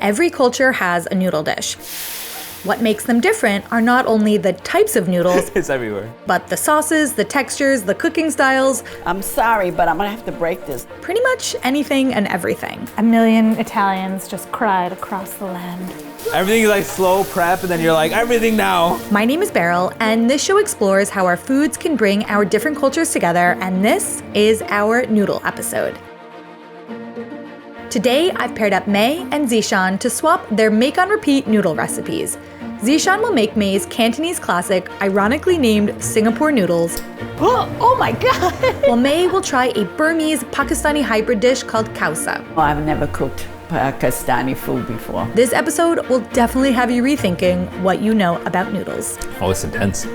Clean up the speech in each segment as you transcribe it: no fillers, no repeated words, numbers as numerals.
Every culture has a noodle dish. What makes them different are not only the types of noodles, It's everywhere. but the sauces, the textures, the cooking styles. I'm sorry, but I'm gonna have to break this. Pretty much anything and everything. A million Italians just cried across the land. Everything is like slow prep, and then you're like, everything now. My name is Beryl, and this show explores how our foods can bring our different cultures together, and this is our noodle episode. Today, I've paired up May and Zishan to swap their make-on-repeat noodle recipes. Zishan will make May's Cantonese classic, ironically named Singapore noodles, Oh my God! while May will try a Burmese Pakistani hybrid dish called khausa. Oh, I've never cooked Pakistani food before. This episode will definitely have you rethinking what you know about noodles. Oh, it's intense.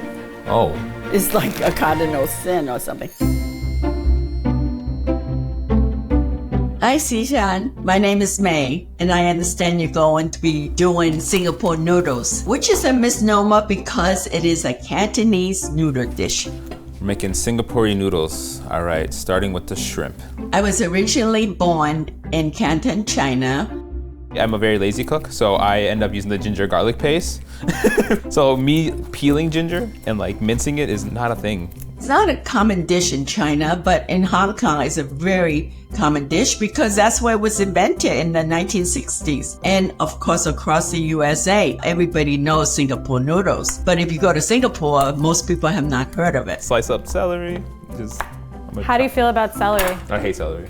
Oh. It's like a cardinal sin or something. Hi, Zishan. My name is May, and I understand you're going to be doing Singapore noodles, which is a misnomer because it is a Cantonese noodle dish. We're making Singaporean noodles. All right, starting with the shrimp. I was originally born in Canton, China. I'm a very lazy cook, so I end up using the ginger garlic paste. So me peeling ginger and like mincing it is not a thing. It's not a common dish in China, but in Hong Kong it's a very common dish because that's where it was invented in the 1960s. And of course, across the USA, everybody knows Singapore noodles. But if you go to Singapore, most people have not heard of it. Slice up celery. How do you feel about celery? I hate celery.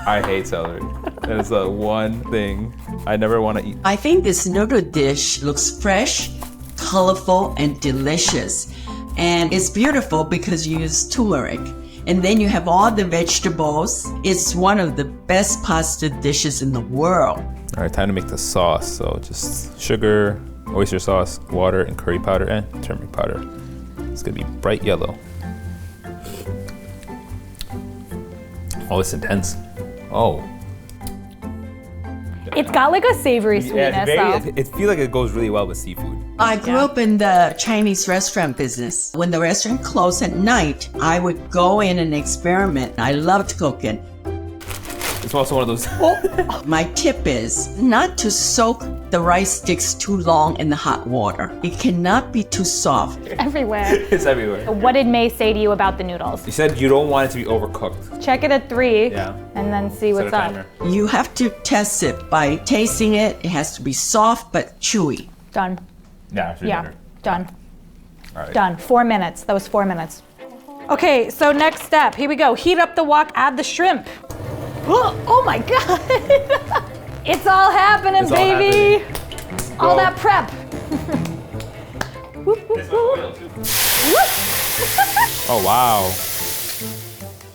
I hate celery. That is the one thing I never want to eat. I think this noodle dish looks fresh, colorful, and delicious. And it's beautiful because you use turmeric. And then you have all the vegetables. It's one of the best pasta dishes in the world. All right, time to make the sauce. So just sugar, oyster sauce, water, and curry powder, and turmeric powder. It's gonna be bright yellow. Oh, it's intense. Oh. It's got like a savory sweetness though. It feels like it goes really well with seafood. I grew up in the Chinese restaurant business. When the restaurant closed at night, I would go in and experiment. I loved cooking. It's also one of those. My tip is not to soak the rice sticks too long in the hot water. It cannot be too soft. Everywhere. It's everywhere. What did May say to you about the noodles? You said you don't want it to be overcooked. Check it at 3 Yeah. and then see Set a what's up. timer. You have to test it by tasting it. It has to be soft but chewy. Done. Yeah, actually Yeah, better. done. All right. Done. 4 minutes. That was 4 minutes. Okay, so next step. Here we go. Heat up the wok, add the shrimp. Oh my God. It's all happening, It's all baby. All Go. that prep. Whoop, whoop, whoop. Oh, wow.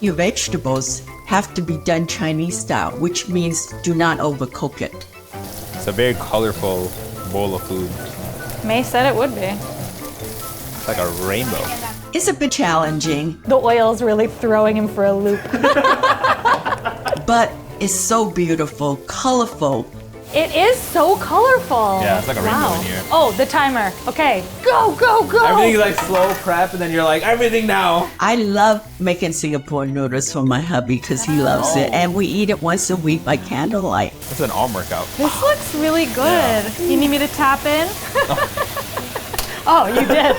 Your vegetables have to be done Chinese style, which means do not overcook it. It's a very colorful bowl of food. May said it would be. It's like a rainbow. It's a bit challenging, The oil's really throwing him for a loop. but it's so beautiful, colorful. It is so colorful. Yeah, it's like a rainbow in here. Oh, the timer. Okay, go, go, go. Everything is like slow prep, and then you're like, everything now. I love making Singapore noodles for my hubby because he loves it, and we eat it once a week by candlelight. It's an arm workout. This looks really good. You need me to tap in? Oh, you did.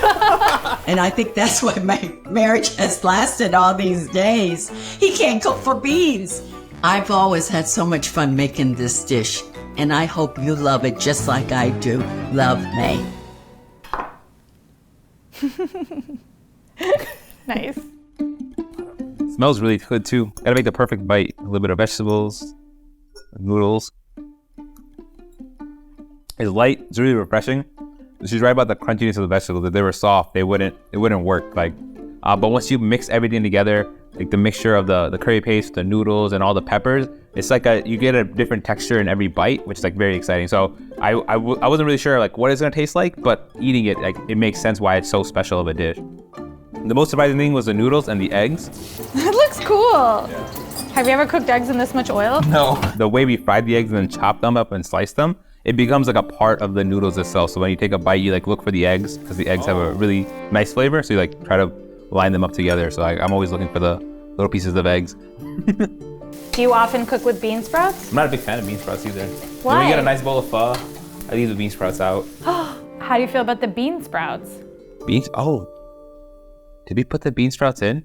And I think that's why my marriage has lasted all these days. He can't cook for beans. I've always had so much fun making this dish, and I hope you love it just like I do. Love, May. Nice. Smells really good too. Gotta make the perfect bite. A little bit of vegetables, noodles. It's light. It's really refreshing. She's right about the crunchiness of the vegetables. If they were soft, it wouldn't work. But once you mix everything together, like the mixture of the curry paste, the noodles, and all the peppers, it's like you get a different texture in every bite, which is like very exciting. So I wasn't really sure like what it's gonna taste like, but eating it, like it makes sense why it's so special of a dish. The most surprising thing was the noodles and the eggs. It looks cool. Have you ever cooked eggs in this much oil? No. The way we fried the eggs and then chopped them up and sliced them, it becomes like a part of the noodles itself. So when you take a bite, you like look for the eggs because the eggs have a really nice flavor. So you like try to line them up together. So I'm always looking for the little pieces of eggs. Do you often cook with bean sprouts? I'm not a big fan of bean sprouts either. Why? When we get a nice bowl of pho, I leave the bean sprouts out. How do you feel about the bean sprouts? Beans? Oh. Did we put the bean sprouts in?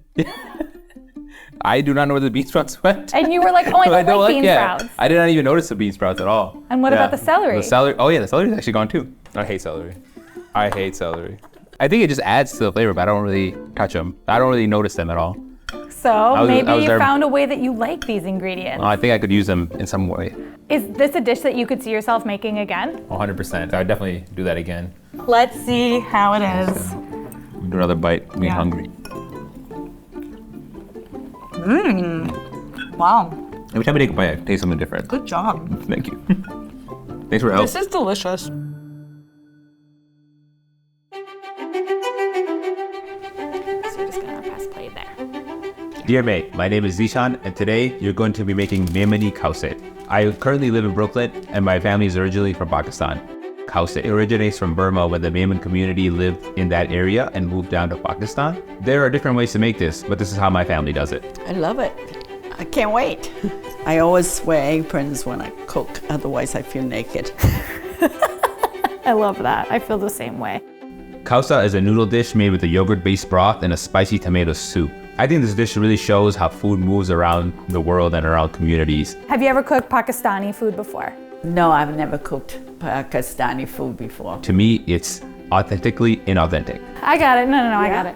I do not know where the bean sprouts went. And you were like, oh, I don't like bean sprouts. I did not even notice the bean sprouts at all. And what about the celery? The celery. Oh yeah, the celery is actually gone too. I hate celery. I hate celery. I think it just adds to the flavor, but I don't really touch them. I don't really notice them at all. So maybe you found a way that you like these ingredients. I think I could use them in some way. Is this a dish that you could see yourself making again? 100%. I would definitely do that again. Let's see how it is. Do another bite. I'm hungry. Wow. Every time I take a bite, I taste something different. Good job. Thank you. Thanks for help. This is delicious. So you're just gonna press play there. Dear May, my name is Zishan, and today you're going to be making Memani Khauset. I currently live in Brooklyn, and my family is originally from Pakistan. Khauset originates from Burma, when the Memon community lived in that area and moved down to Pakistan. There are different ways to make this, but this is how my family does it. I love it. I can't wait. I always wear aprons when I cook, otherwise I feel naked. I love that. I feel the same way. Khausa is a noodle dish made with a yogurt-based broth and a spicy tomato soup. I think this dish really shows how food moves around the world and around communities. Have you ever cooked Pakistani food before? No, I've never cooked Pakistani food before. To me, it's authentically inauthentic. I got it. No, I got it.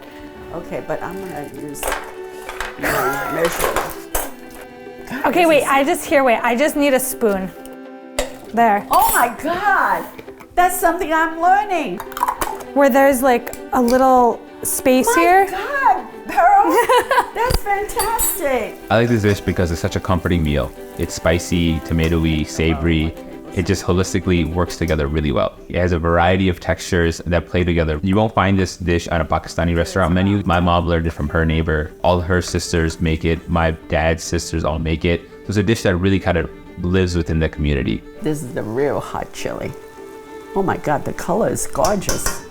Okay, but I'm gonna use my measure. Okay, wait, I just need a spoon. There. Oh my God, that's something I'm learning. Where there's like a little space here. My God, Pearl, that's fantastic. I like this dish because it's such a comforting meal. It's spicy, tomatoey, savory. It just holistically works together really well. It has a variety of textures that play together. You won't find this dish on a Pakistani restaurant menu. My mom learned it from her neighbor. All her sisters make it. My dad's sisters all make it. So it's a dish that really kind of lives within the community. This is the real hot chili. Oh my God, the color is gorgeous.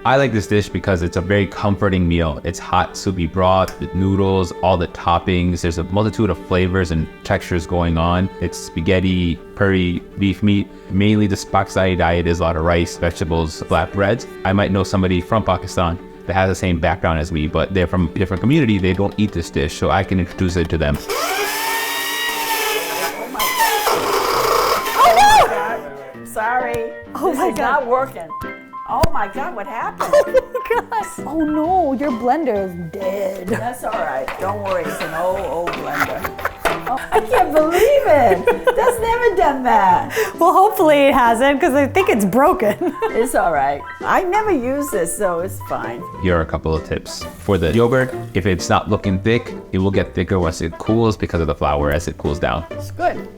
I like this dish because it's a very comforting meal. It's hot, soupy broth with noodles, all the toppings. There's a multitude of flavors and textures going on. It's spaghetti, curry, beef meat. Mainly the Pakistani diet is a lot of rice, vegetables, flatbreads. I might know somebody from Pakistan that has the same background as me, but they're from a different community. They don't eat this dish, so I can introduce it to them. Sorry. Oh my This is God. not working. Oh my God, what happened? Oh my God. Oh no, your blender is dead. That's all right. Don't worry. It's an old blender. Oh, I can't believe it. That's never done that. Well, hopefully it hasn't, because I think it's broken. It's all right. I never use this, so it's fine. Here are a couple of tips. For the yogurt, if it's not looking thick, it will get thicker once it cools because of the flour as it cools down. It's good.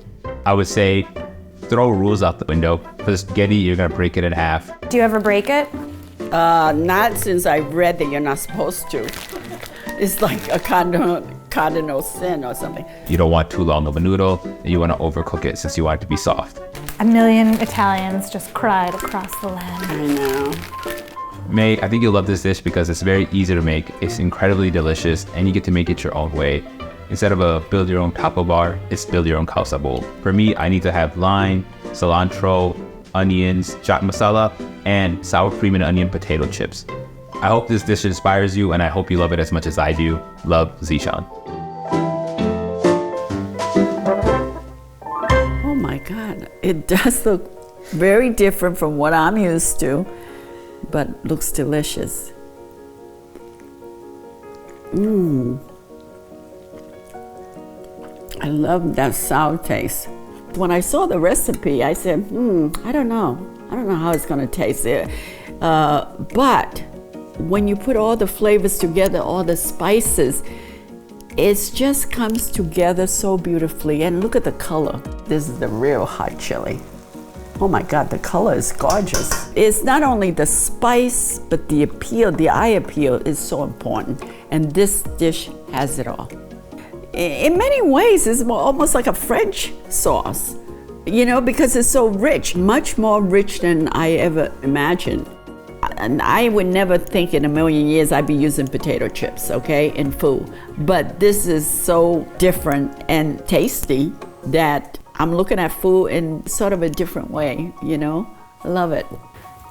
I would say throw rules out the window. For the spaghetti, you're gonna break it in half. Do you ever break it? Not since I read that you're not supposed to. It's like a cardinal sin or something. You don't want too long of a noodle, and you wanna overcook it since you want it to be soft. A million Italians just cried across the land. I know. May, I think you'll love this dish because it's very easy to make. It's incredibly delicious, and you get to make it your own way. Instead of a build your own taco bar, it's build your own khausa bowl. For me, I need to have lime, cilantro, onions, chaat masala, and sour cream and onion potato chips. I hope this dish inspires you, and I hope you love it as much as I do. Love, Zishan. Oh my God. It does look very different from what I'm used to, but looks delicious. I love that sour taste. When I saw the recipe, I said, I don't know. I don't know how it's gonna taste it. But when you put all the flavors together, all the spices, it just comes together so beautifully. And look at the color. This is the real hot chili. Oh my God, the color is gorgeous. It's not only the spice, but the appeal, the eye appeal is so important. And this dish has it all. In many ways, it's almost like a French sauce, you know, because it's so rich, much more rich than I ever imagined. and I would never think in a million years I'd be using potato chips, okay, in food. But this is so different and tasty that I'm looking at food in sort of a different way, you know? I love it.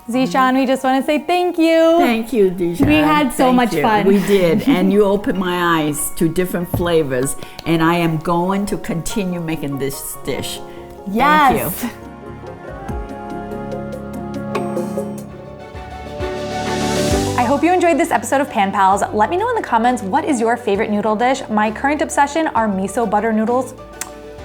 Zishan, we just want to say thank you. Thank you, Dijon. We had so much fun. We did, and you opened my eyes to different flavors, and I am going to continue making this dish. Yes. Thank you. I hope you enjoyed this episode of Pan Pals. Let me know in the comments, what is your favorite noodle dish? My current obsession are miso butter noodles.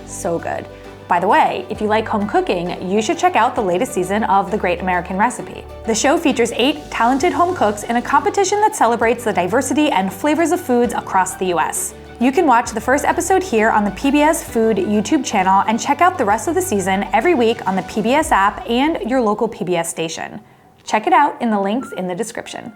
So good. By the way, if you like home cooking, you should check out the latest season of The Great American Recipe. The show features 8 talented home cooks in a competition that celebrates the diversity and flavors of foods across the US. You can watch the first episode here on the PBS Food YouTube channel and check out the rest of the season every week on the PBS app and your local PBS station. Check it out in the links in the description.